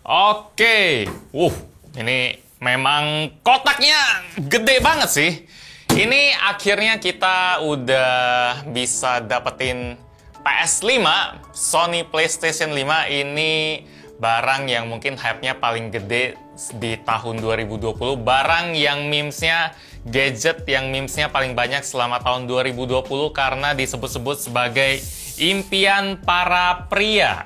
Oke, ini memang kotaknya gede banget sih. Ini akhirnya kita udah bisa dapetin PS5, Sony PlayStation 5. Ini barang yang mungkin hype-nya paling gede di tahun 2020. Barang yang memesnya, gadget yang memesnya paling banyak selama tahun 2020 karena disebut-sebut sebagai impian para pria.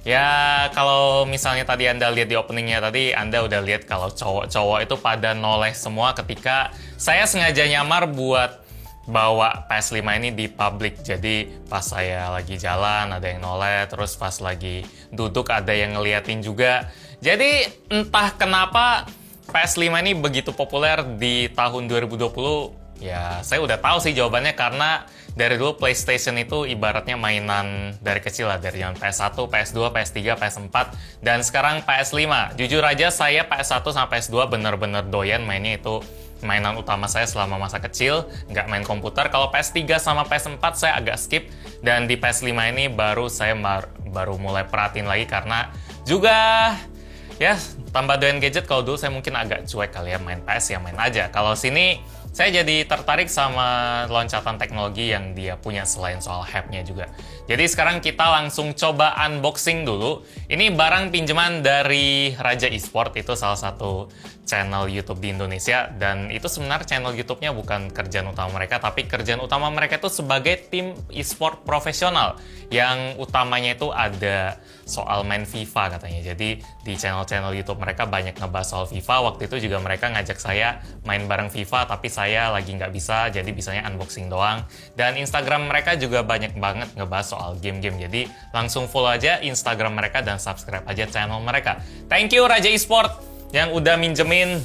Ya, kalau misalnya tadi Anda lihat di openingnya tadi, Anda udah lihat kalau cowok-cowok itu pada noleh semua ketika saya sengaja nyamar buat bawa PS5 ini di publik. Jadi pas saya lagi jalan ada yang noleh, terus pas lagi duduk ada yang ngeliatin juga. Jadi entah kenapa PS5 ini begitu populer di tahun 2020. Ya, saya udah tahu sih jawabannya karena dari dulu PlayStation itu ibaratnya mainan dari kecil lah, dari zaman PS1, PS2, PS3, PS4, dan sekarang PS5. Jujur aja saya PS1 sama PS2 bener-bener doyan mainnya, itu mainan utama saya selama masa kecil, nggak main komputer. Kalau PS3 sama PS4 saya agak skip, dan di PS5 ini baru saya baru mulai perhatiin lagi karena juga ya tambah doyan gadget. Kalau dulu saya mungkin agak cuek kali ya, main PS ya main aja. Kalau sini saya jadi tertarik sama loncatan teknologi yang dia punya selain soal hype-nya juga. Jadi sekarang kita langsung coba unboxing dulu. Ini barang pinjaman dari Raja Esport, itu salah satu channel YouTube di Indonesia. Dan itu sebenarnya channel YouTube-nya bukan kerjaan utama mereka, tapi kerjaan utama mereka itu sebagai tim e-sport profesional. Yang utamanya itu ada soal main FIFA katanya. Jadi di channel-channel YouTube mereka banyak ngebahas soal FIFA. Waktu itu juga mereka ngajak saya main bareng FIFA, tapi saya lagi nggak bisa, jadi bisanya unboxing doang. Dan Instagram mereka juga banyak banget ngebahas soal game-game. Jadi langsung follow aja Instagram mereka dan subscribe aja channel mereka. Thank you Raja Esport yang udah minjemin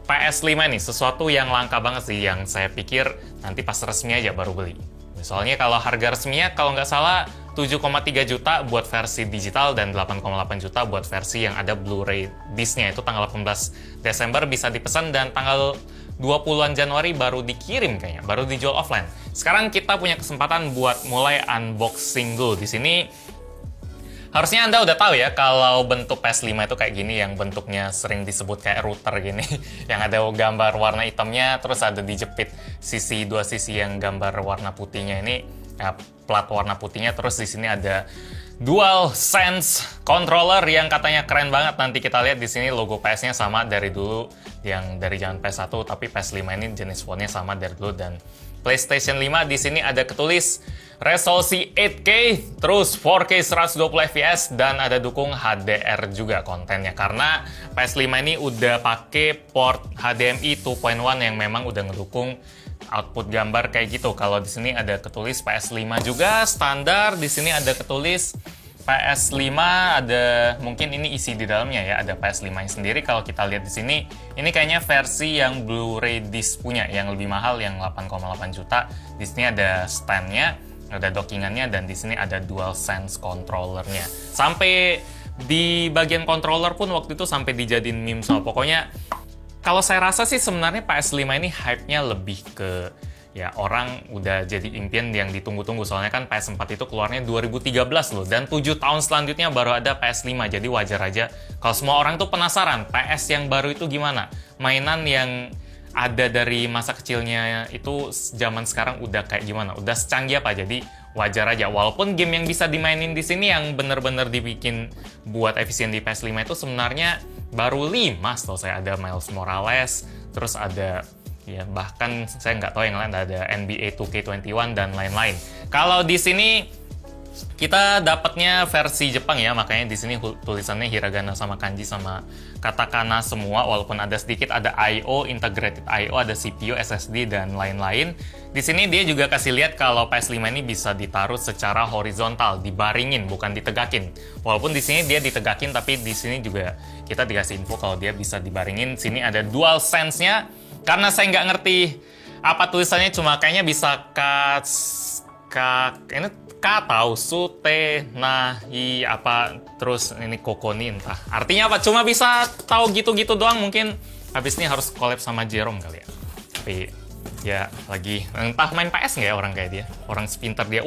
PS5 nih. Sesuatu yang langka banget sih, yang saya pikir nanti pas resmi aja baru beli. Soalnya kalau harga resminya kalau nggak salah 7,3 juta buat versi digital dan 8,8 juta buat versi yang ada Blu-ray disc-nya. Itu tanggal 18 Desember bisa dipesan dan tanggal 20-an Januari baru dikirim kayaknya, baru dijual offline. Sekarang kita punya kesempatan buat mulai unboxing dulu. Di sini harusnya Anda udah tahu ya kalau bentuk PS5 itu kayak gini, yang bentuknya sering disebut kayak router gini, yang ada gambar warna hitamnya, terus ada dijepit dua sisi yang gambar warna putihnya ini, ya, plat warna putihnya, terus di sini ada DualSense controller yang katanya keren banget. Nanti kita lihat di sini logo PS-nya sama dari dulu, yang dari zaman PS1, tapi PS5 ini jenis fontnya sama dari dulu. Dan PlayStation 5 di sini ada ketulis resolusi 8K, terus 4K 120 fps, dan ada dukung HDR juga kontennya. Karena PS5 ini udah pakai port HDMI 2.1 yang memang udah ngedukung output gambar kayak gitu. Kalau di sini ada ketulis PS5 juga standar. Di sini ada ketulis PS5, ada mungkin ini isi di dalamnya ya, ada PS5-nya sendiri. Kalau kita lihat di sini, ini kayaknya versi yang Blu-ray disc punya, yang lebih mahal, yang 8,8 juta. Di sini ada stand-nya, ada dockingannya, dan di sini ada DualSense controller-nya. Sampai di bagian controller pun waktu itu sampai dijadiin meme sama. Pokoknya kalau saya rasa sih sebenarnya PS5 ini hype-nya lebih ke ya orang udah jadi impian yang ditunggu-tunggu. Soalnya kan PS4 itu keluarnya 2013 loh, dan 7 tahun selanjutnya baru ada PS5. Jadi wajar aja kalau semua orang tuh penasaran PS yang baru itu gimana. Mainan yang ada dari masa kecilnya itu zaman sekarang udah kayak gimana, udah secanggih apa. Jadi wajar aja. Walaupun game yang bisa dimainin di sini yang bener-bener dibikin buat efisien di PS5 itu sebenarnya baru 5, setahu saya. Ada Miles Morales, terus ada ya bahkan saya nggak tahu yang lain, ada NBA 2K21 dan lain-lain. Kalau di sini kita dapatnya versi Jepang ya, makanya di sini tulisannya hiragana sama kanji sama katakana semua, walaupun ada sedikit ada I/O, integrated I/O, ada CPU, SSD dan lain-lain. Di sini dia juga kasih lihat kalau PS5 ini bisa ditaruh secara horizontal, dibaringin bukan ditegakin. Walaupun di sini dia ditegakin, tapi di sini juga kita dikasih info kalau dia bisa dibaringin. Sini ada DualSense-nya. Karena saya nggak ngerti apa tulisannya, cuma kayaknya bisa ini tahu sute nahi apa terus ini kokoni entah artinya apa, cuma bisa tahu gitu-gitu doang. Mungkin habis ini harus collab sama Jerome kali ya, tapi ya lagi entah main PS nggak ya orang kayak dia, orang sepintar dia.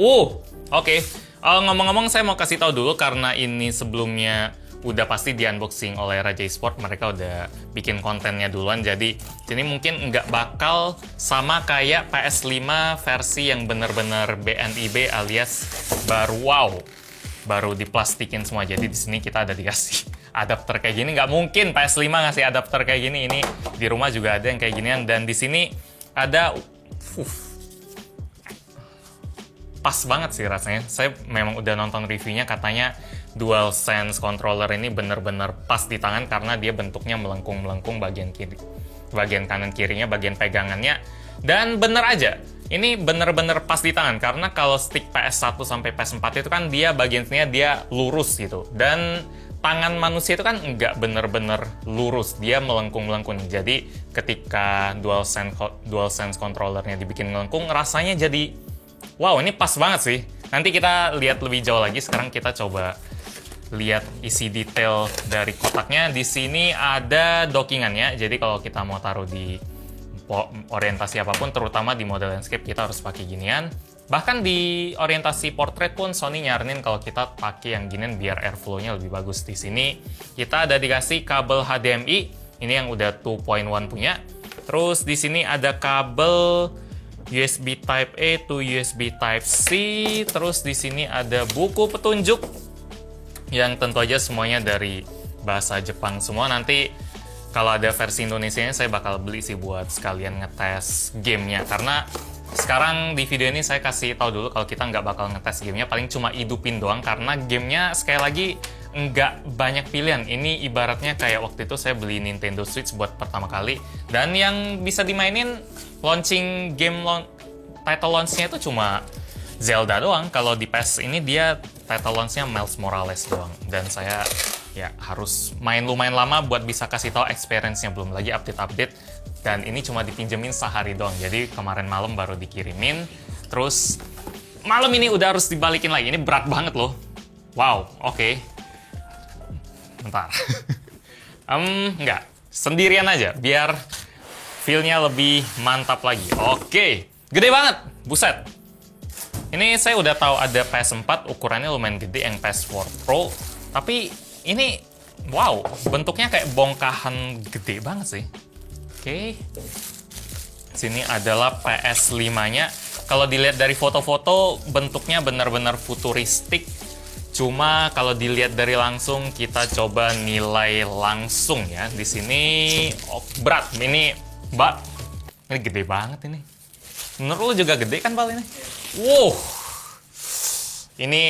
Oke. Ngomong-ngomong saya mau kasih tahu dulu karena ini sebelumnya udah pasti di unboxing oleh Raja Esport, mereka udah bikin kontennya duluan, jadi ini mungkin nggak bakal sama kayak PS5 versi yang bener-bener BNIB alias baru diplastikin semua. Jadi di sini kita ada dikasih adapter kayak gini, nggak mungkin PS5 ngasih adapter kayak gini. Ini di rumah juga ada yang kayak ginian, dan di sini ada pas banget sih rasanya. Saya memang udah nonton reviewnya, katanya DualSense controller ini bener-bener pas di tangan karena dia bentuknya melengkung-melengkung bagian kiri, bagian kanan kirinya, bagian pegangannya. Dan bener aja, ini bener-bener pas di tangan karena kalau stick PS1 sampai PS4 itu kan dia bagian sininya dia lurus gitu. Dan tangan manusia itu kan nggak bener-bener lurus, dia melengkung-melengkung. Jadi ketika DualSense controllernya dibikin melengkung, rasanya jadi wow, ini pas banget sih. Nanti kita lihat lebih jauh lagi. Sekarang kita coba lihat isi detail dari kotaknya. Di sini ada dockingannya. Jadi kalau kita mau taruh di orientasi apapun, terutama di mode landscape, kita harus pakai ginian. Bahkan di orientasi portrait pun Sony nyaranin kalau kita pakai yang ginian biar airflow-nya lebih bagus. Di sini kita ada dikasih kabel HDMI. Ini yang udah 2.1 punya. Terus di sini ada kabel USB Type A to USB Type C. Terus di sini ada buku petunjuk yang tentu aja semuanya dari bahasa Jepang semua. Nanti kalau ada versi Indonesianya saya bakal beli sih buat sekalian ngetes gamenya. Karena sekarang di video ini saya kasih tahu dulu kalau kita nggak bakal ngetes gamenya, paling cuma hidupin doang karena gamenya sekali lagi nggak banyak pilihan. Ini ibaratnya kayak waktu itu saya beli Nintendo Switch buat pertama kali, dan yang bisa dimainin launching game title launch-nya itu cuma Zelda doang. Kalau di PS ini dia title launch-nya Miles Morales doang, dan saya ya harus main lumayan lama buat bisa kasih tahu experience-nya, belum lagi update-update. Dan ini cuma dipinjemin sehari doang, jadi kemarin malam baru dikirimin, terus malam ini udah harus dibalikin lagi. Ini berat banget loh. Wow, oke. Bentar. Enggak, sendirian aja biar feel-nya lebih mantap lagi. Oke, gede banget, buset. Ini saya udah tahu ada PS4, ukurannya lumayan gede, yang PS4 Pro. Tapi ini, wow, bentuknya kayak bongkahan gede banget sih. Oke. Sini adalah PS5-nya. Kalau dilihat dari foto-foto, bentuknya benar-benar futuristik. Cuma kalau dilihat dari langsung, kita coba nilai langsung ya. Di sini berat. Ini gede banget ini. Menurut lu juga gede kan, Bal, ini? Wow. Ini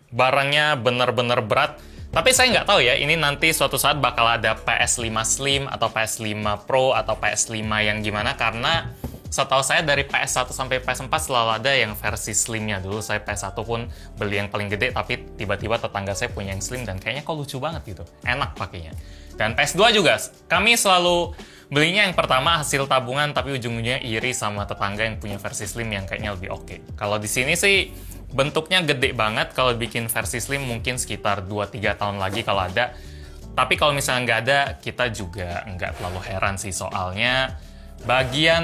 barangnya benar-benar berat. Tapi saya nggak tahu ya, ini nanti suatu saat bakal ada PS5 Slim atau PS5 Pro atau PS5 yang gimana, karena setahu saya dari PS1 sampai PS4 selalu ada yang versi Slimnya. Dulu saya PS1 pun beli yang paling gede, tapi tiba-tiba tetangga saya punya yang Slim dan kayaknya kok lucu banget gitu, enak pakainya. Dan PS2 juga, kami selalu belinya yang pertama hasil tabungan, tapi ujung-ujungnya iri sama tetangga yang punya versi Slim yang kayaknya lebih oke. Kalau di sini sih bentuknya gede banget. Kalau bikin versi Slim mungkin sekitar 2-3 tahun lagi kalau ada. Tapi kalau misalnya nggak ada, kita juga nggak terlalu heran sih. Soalnya bagian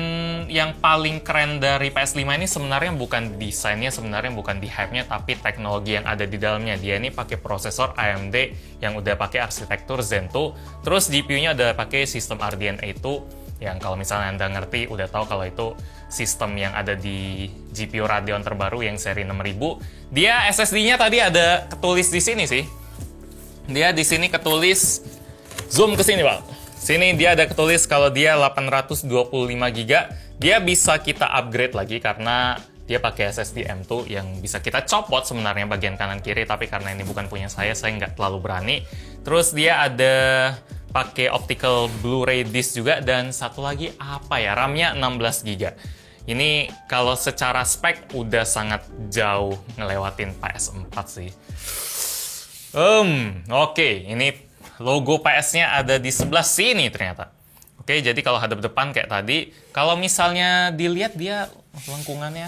yang paling keren dari PS5 ini sebenarnya bukan desainnya, sebenarnya bukan di hype-nya, tapi teknologi yang ada di dalamnya. Dia ini pakai prosesor AMD yang udah pakai arsitektur Zen 2. Terus GPU-nya udah pakai sistem RDNA 2. Yang kalau misalnya Anda ngerti, udah tahu kalau itu sistem yang ada di GPU Radeon terbaru yang seri 6000. Dia SSD-nya tadi ada ketulis di sini sih. Dia di sini ketulis, zoom ke sini Pak. Sini dia ada ketulis kalau dia 825 GB. Dia bisa kita upgrade lagi karena dia pakai SSD M2 yang bisa kita copot sebenarnya bagian kanan kiri, tapi karena ini bukan punya saya nggak terlalu berani. Terus dia ada pakai optical Blu-ray disc juga, dan satu lagi apa ya, RAM-nya 16 GB. Ini kalau secara spek udah sangat jauh ngelewatin PS4 sih. Oke, ini logo PS-nya ada di sebelah sini ternyata. Oke, jadi kalau hadap depan kayak tadi, kalau misalnya dilihat dia lengkungannya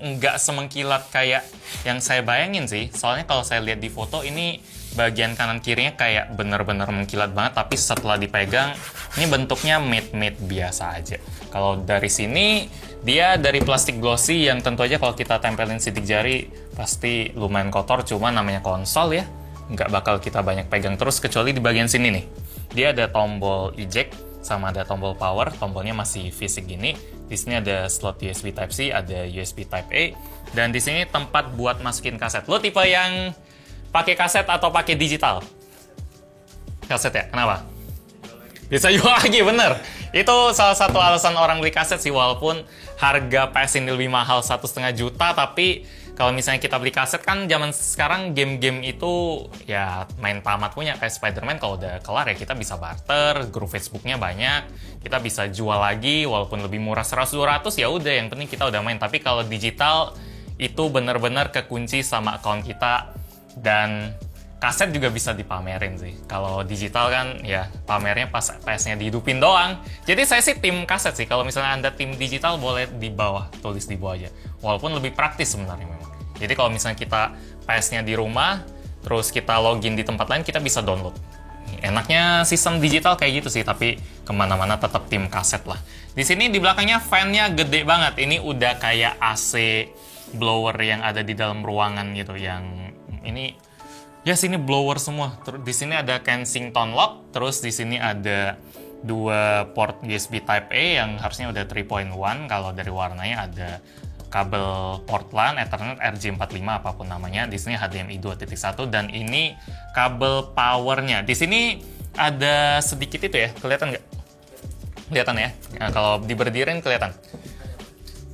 nggak semengkilat kayak yang saya bayangin sih. Soalnya kalau saya lihat di foto ini bagian kanan kirinya kayak bener-bener mengkilat banget, tapi setelah dipegang ini bentuknya matte biasa aja. Kalau dari sini dia dari plastik glossy yang tentu aja kalau kita tempelin sidik jari pasti lumayan kotor, cuma namanya konsol ya, nggak bakal kita banyak pegang terus, kecuali di bagian sini nih. Dia ada tombol eject sama ada tombol power, tombolnya masih fisik gini. Di sini ada slot USB Type-C, ada USB Type-A, dan di sini tempat buat masukin kaset. Lo tipe yang pakai kaset atau pakai digital? Kaset ya? Kenapa? Bisa juga lagi, bener. Itu salah satu alasan orang beli kaset sih, walaupun harga PS ini lebih mahal 1,5 juta, tapi kalau misalnya kita beli kaset kan zaman sekarang game-game itu ya main tamat punya, kayak Spider-Man kalau udah kelar ya kita bisa barter, grup Facebooknya banyak, kita bisa jual lagi walaupun lebih murah 100-200 ya udah, yang penting kita udah main. Tapi kalau digital itu benar-benar kekunci sama account kita, dan kaset juga bisa dipamerin sih. Kalau digital kan ya pamernya pas PS-nya dihidupin doang. Jadi saya sih tim kaset sih. Kalau misalnya Anda tim digital boleh di bawah, tulis di bawah aja. Walaupun lebih praktis sebenarnya memang. Jadi kalau misalnya kita PS-nya di rumah, terus kita login di tempat lain, kita bisa download. Enaknya sistem digital kayak gitu sih, tapi kemana-mana tetap tim kaset lah. Di sini di belakangnya fan-nya gede banget. Ini udah kayak AC blower yang ada di dalam ruangan gitu. Yang ini ya sini blower semua. Terus di sini ada Kensington lock, terus di sini ada dua port USB Type A yang harusnya udah 3.1. Kalau dari warnanya ada kabel port LAN, Ethernet, RJ45 apapun namanya. Di sini HDMI 2.1 dan ini kabel powernya. Di sini ada sedikit itu ya, kelihatan nggak? Kelihatan ya. Nah, kalau diberdiriin kelihatan.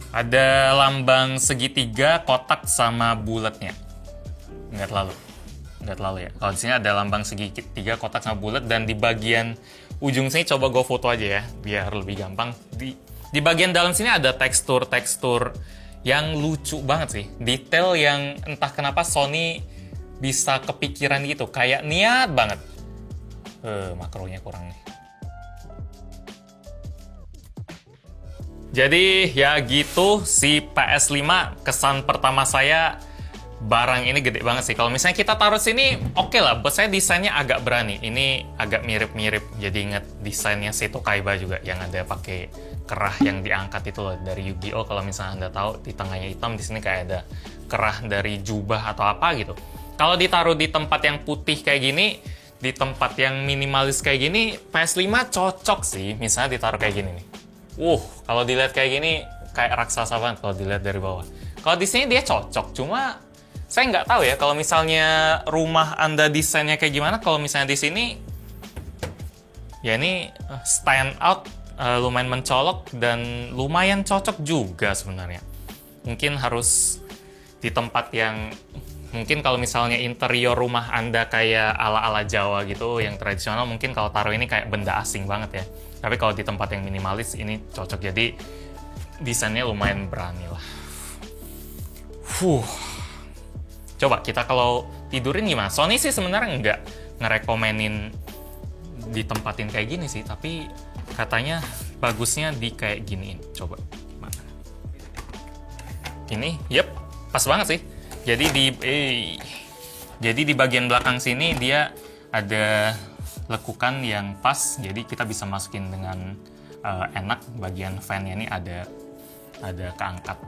Ada lambang segitiga, kotak sama bulatnya. Nggak terlalu ya. Kalau di sini ada lambang segitiga, kotak sama bulat, dan di bagian ujung sini coba gue foto aja ya, biar lebih gampang. Di bagian dalam sini ada tekstur yang lucu banget sih. Detail yang entah kenapa Sony bisa kepikiran gitu, kayak niat banget. Makronya kurang nih. Jadi ya gitu si PS5, kesan pertama saya, barang ini gede banget sih. Kalau misalnya kita taruh sini, oke lah. Buat saya desainnya agak berani. Ini agak mirip-mirip. Jadi inget desainnya Seto Kaiba juga, yang ada pakai kerah yang diangkat itu loh dari Yu-Gi-Oh. Kalau misalnya Anda tahu, di tengahnya hitam, di sini kayak ada kerah dari jubah atau apa gitu. Kalau ditaruh di tempat yang putih kayak gini, di tempat yang minimalis kayak gini, PS5 cocok sih. Misalnya ditaruh kayak gini nih. Kalau dilihat kayak gini, kayak raksasa banget kalau dilihat dari bawah. Kalau di sini dia cocok, cuma saya nggak tahu ya kalau misalnya rumah Anda desainnya kayak gimana. Kalau misalnya di sini, ya ini stand out, lumayan mencolok dan lumayan cocok juga sebenarnya. Mungkin harus di tempat yang, mungkin kalau misalnya interior rumah Anda kayak ala-ala Jawa gitu, yang tradisional, mungkin kalau taruh ini kayak benda asing banget ya. Tapi kalau di tempat yang minimalis ini cocok, jadi desainnya lumayan berani lah. Coba kita kalau tidurin gimana? Sony sih sebenarnya nggak ngerekomenin ditempatin kayak gini sih, tapi katanya bagusnya di kayak giniin. Coba gimana? Ini, pas banget sih. Jadi di bagian belakang sini dia ada lekukan yang pas, jadi kita bisa masukin dengan enak. Bagian fan-nya ini ada keangkat,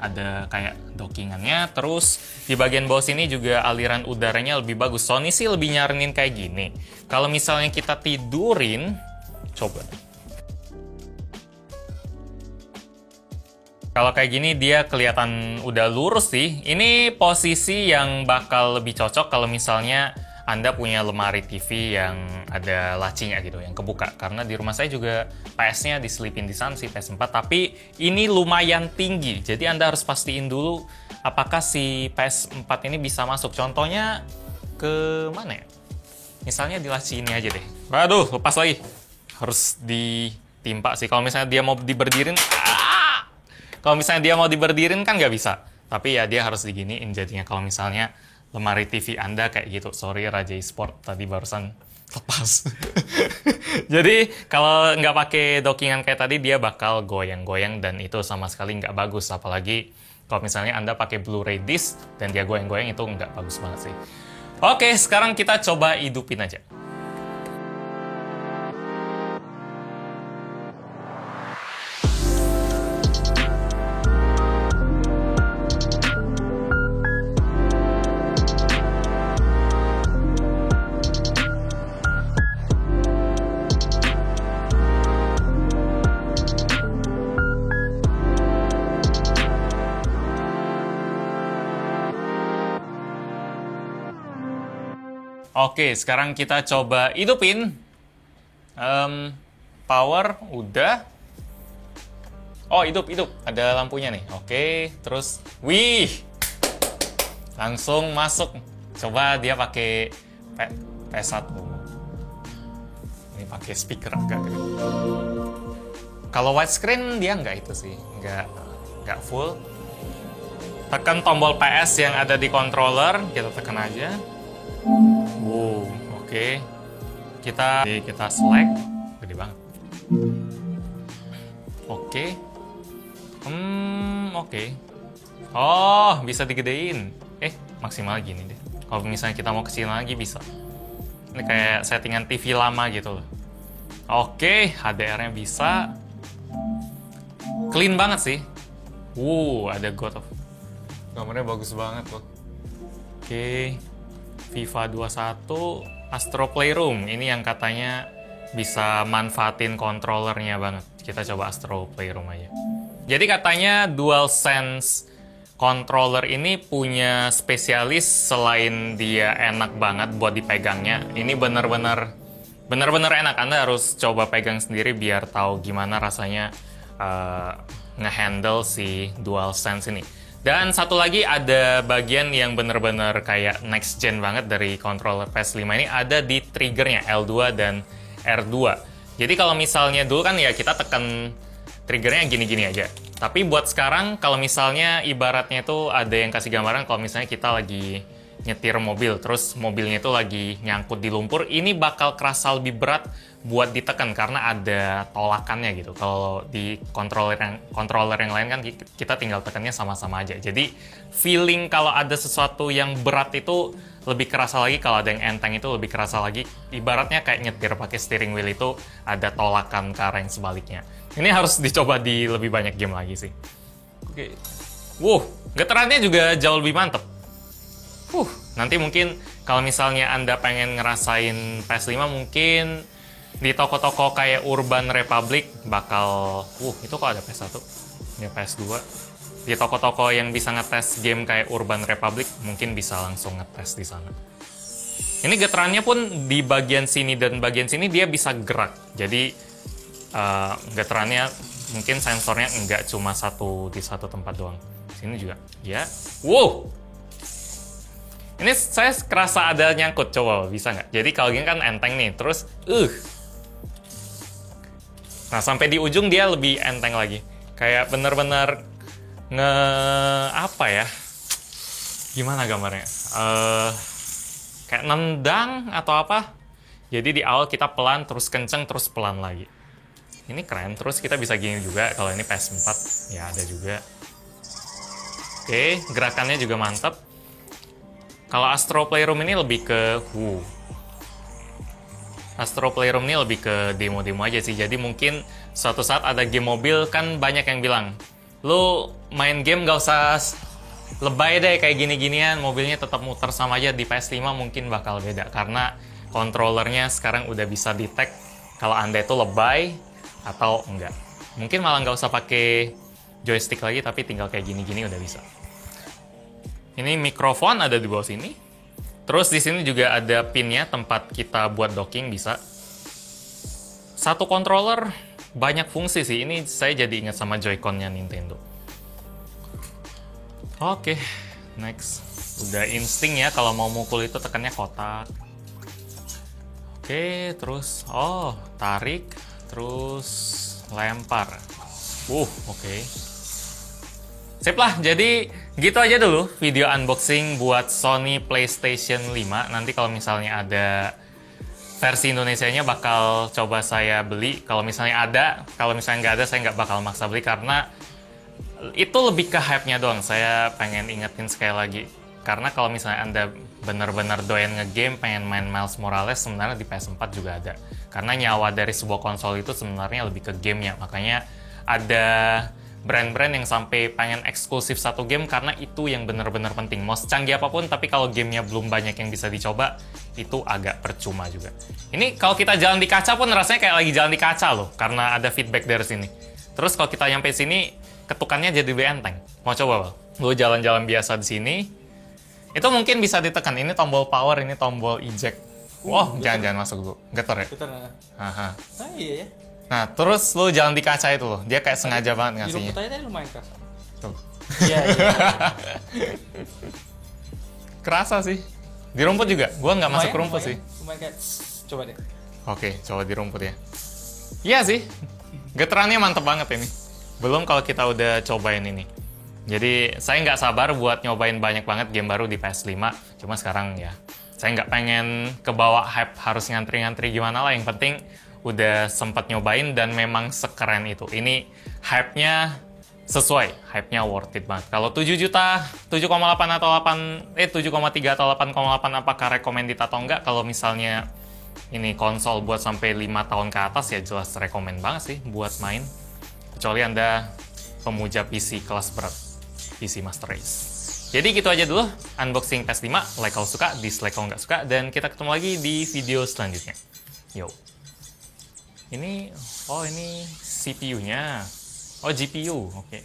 ada kayak dockingannya. Terus di bagian bawah sini juga aliran udaranya lebih bagus. Sony sih lebih nyaranin kayak gini. Kalau misalnya kita tidurin, coba Kalau kayak gini dia kelihatan udah lurus sih. Ini posisi yang bakal lebih cocok kalau misalnya Anda punya lemari TV yang ada lacinya gitu, yang kebuka. Karena di rumah saya juga PS-nya diselipin di sana sih, PS4. Tapi ini lumayan tinggi, jadi Anda harus pastiin dulu apakah si PS4 ini bisa masuk. Contohnya ke mana ya? Misalnya di laci ini aja deh. Waduh, lepas lagi. Harus ditimpa sih. Kalau misalnya dia mau diberdirin, kalau misalnya dia mau diberdirin kan nggak bisa. Tapi ya dia harus diginiin jadinya kalau misalnya lemari TV Anda kayak gitu. Sorry Raja Esport, tadi barusan lepas. Jadi kalau nggak pakai dockingan kayak tadi, dia bakal goyang-goyang dan itu sama sekali nggak bagus. Apalagi kalau misalnya Anda pakai Blu-ray disc dan dia goyang-goyang, itu nggak bagus banget sih. Oke, sekarang kita coba hidupin aja. Oke, sekarang kita coba hidupin. Power, udah. Oh, hidup. Ada lampunya nih. Oke, terus, wih! Langsung masuk. Coba dia pakai PS1. Ini pakai speaker agak gede. Kalau widescreen dia nggak itu sih. Nggak full. Tekan tombol PS yang ada di controller. Kita tekan aja. Wow, oke. Kita select, gede banget. Oke. Oke. Oh, bisa digedein. Maksimal gini deh. Kalau misalnya kita mau kecil lagi bisa. Ini kayak settingan TV lama gitu loh. Oke, HDR-nya bisa. Clean banget sih. Ada God of. Gambarnya bagus banget loh. Oke. FIFA 21 Astro Playroom, ini yang katanya bisa manfaatin controllernya banget. Kita coba Astro Playroom aja. Jadi katanya DualSense controller ini punya spesialis. Selain dia enak banget buat dipegangnya, ini bener-bener enak. Anda harus coba pegang sendiri biar tahu gimana rasanya ngehandle si DualSense ini. Dan satu lagi ada bagian yang bener-bener kayak next gen banget dari controller PS5 ini, ada di triggernya L2 dan R2. Jadi kalau misalnya dulu kan ya kita tekan triggernya gini-gini aja. Tapi buat sekarang kalau misalnya ibaratnya itu ada yang kasih gambaran kalau misalnya kita lagi nyetir mobil, terus mobilnya itu lagi nyangkut di lumpur, ini bakal kerasa lebih berat buat ditekan karena ada tolakannya gitu. Kalau di controller yang lain kan kita tinggal tekannya sama-sama aja. Jadi feeling kalau ada sesuatu yang berat itu lebih kerasa lagi, kalau ada yang enteng itu lebih kerasa lagi. Ibaratnya kayak nyetir pakai steering wheel itu ada tolakan ke arah yang sebaliknya. Ini harus dicoba di lebih banyak game lagi sih. Oke. Getarannya juga jauh lebih mantep. Nanti mungkin kalau misalnya Anda pengen ngerasain PS5 mungkin di toko-toko kayak Urban Republic bakal itu kok ada PS1, ini PS2. Di toko-toko yang bisa ngetes game kayak Urban Republic mungkin bisa langsung ngetes di sana. Ini getarannya pun di bagian sini dan bagian sini dia bisa gerak. Jadi getarannya mungkin sensornya nggak cuma di satu tempat doang. Sini juga. Ya. Ini saya kerasa ada nyangkut, coba bisa nggak? Jadi kalau gini kan enteng nih, terus Nah, sampai di ujung dia lebih enteng lagi. Kayak bener-bener apa ya? Gimana gambarnya? Kayak nendang atau apa? Jadi di awal kita pelan, terus kenceng, terus pelan lagi. Ini keren, terus kita bisa gini juga. Kalau ini PS4, ya ada juga. Oke, gerakannya juga mantap. Kalau Astro Playroom ini lebih ke Astro Playroom ini lebih ke demo-demo aja sih. Jadi mungkin suatu saat ada game mobil, kan banyak yang bilang, lu main game gak usah lebay deh kayak gini-ginian, mobilnya tetap muter sama aja. Di PS5 mungkin bakal beda karena kontrolernya sekarang udah bisa detect kalau Anda itu lebay atau enggak. Mungkin malah nggak usah pakai joystick lagi, tapi tinggal kayak gini-gini udah bisa. Ini mikrofon ada di bawah sini. Terus di sini juga ada pinnya, tempat kita buat docking bisa. Satu controller, banyak fungsi sih. Ini saya jadi ingat sama Joy-Con-nya Nintendo. Oke, next. Udah insting ya, kalau mau mukul itu tekannya kotak. Oke, terus, tarik, terus lempar. Oke. Sip lah, jadi gitu aja dulu video unboxing buat Sony PlayStation 5. Nanti kalau misalnya ada versi Indonesianya bakal coba saya beli. Kalau misalnya ada, kalau misalnya nggak ada, saya nggak bakal maksa beli karena itu lebih ke hype-nya doang. Saya pengen ingetin sekali lagi. Karena kalau misalnya Anda benar-benar doyan nge-game, pengen main Miles Morales, sebenarnya di PS4 juga ada. Karena nyawa dari sebuah konsol itu sebenarnya lebih ke gamenya. Makanya ada brand-brand yang sampai pengen eksklusif satu game karena itu yang benar-benar penting. Mau secanggih apapun, tapi kalau gamenya belum banyak yang bisa dicoba, itu agak percuma juga. Ini kalau kita jalan di kaca pun rasanya kayak lagi jalan di kaca loh, karena ada feedback dari sini. Terus kalau kita nyampe sini, ketukannya jadi lebih enteng. Mau coba, Bal? Lu jalan-jalan biasa di sini, itu mungkin bisa ditekan. Ini tombol power, ini tombol eject. Jangan masuk dulu. Getar ya? Getar. Aha. Iya ya. Nah, terus lu jalan di kaca itu loh. Dia kayak sengaja banget ngasihnya. Di rumput aja tadi lumayan keras. Tuh. Iya. Kerasa sih. Di rumput juga? Gua nggak masuk rumput sih. Lumayan kayak, coba deh. Oke, coba di rumput ya. Iya sih. Getarannya mantep banget ini. Belum kalau kita udah cobain ini. Jadi, saya nggak sabar buat nyobain banyak banget game baru di PS5. Cuma sekarang ya, saya nggak pengen kebawa hype harus ngantri-ngantri gimana lah. Yang penting udah sempat nyobain dan memang sekeren itu. Ini hype-nya sesuai, hype-nya worth it banget. Kalau 7 juta, 7,8 atau 7,3 atau 8,8 apakah recommended atau enggak? Kalau misalnya ini konsol buat sampai 5 tahun ke atas ya jelas recommend banget sih buat main. Kecuali Anda pemuja PC kelas berat, PC Master Race. Jadi gitu aja dulu unboxing PS5. Like kalau suka, dislike kalau nggak suka, dan kita ketemu lagi di video selanjutnya. Yo. Ini CPU-nya. GPU, oke.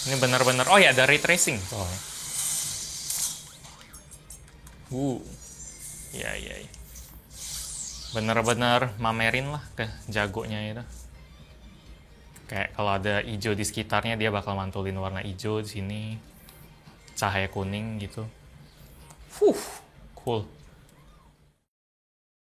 Ini benar-benar, ya ada ray tracing soalnya. Iya. Benar-benar mamerin lah ke jagonya itu. Kayak kalau ada hijau di sekitarnya, dia bakal mantulin warna hijau di sini. Cahaya kuning gitu. Cool.